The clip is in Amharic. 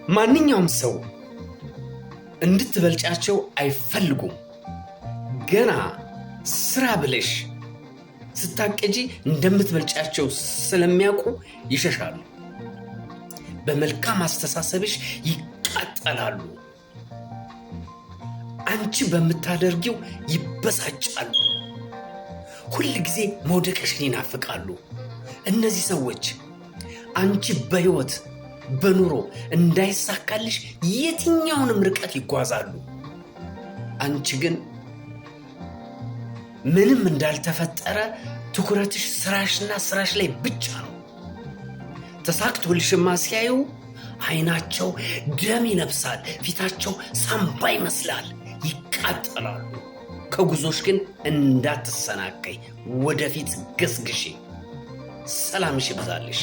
ማንኛውም ሰው እንድትበልጫቸው አይፈልጉም። ገና ስራ ብለሽ ስታቀጂ እንደምትበልጫቸው ስለሚያውቁ ይሸሻሉ። በመልካም አስተሳሰብሽ ይቃጠላሉ። አንቺ በምታደርጊው ይበሳጫሉ። ሁል ጊዜ መውደቅሽን ይናፍቃሉ። እነዚህ ሰዎች አንቺ በህይወት በኑሮ እንዳይሳካልሽ የትኛውንም ርቀት ይጓዛሉ። አንቺ ግን ምንም እንዳልተፈጠረ ትኩረትሽ ስራሽና ስራሽ ላይ ብቻ ነው። ተሳክቶልሽማ ሲያዩ አይናቸው ደም ይለብሳል፣ ፊታቸው ሳምባ ይመስላል፣ ይቃጠላሉ። ከጉዞሽ ግን እንዳትሰናከይ ወደፊት ገስግሺ። ሰላምሽ ይብዛልሽ።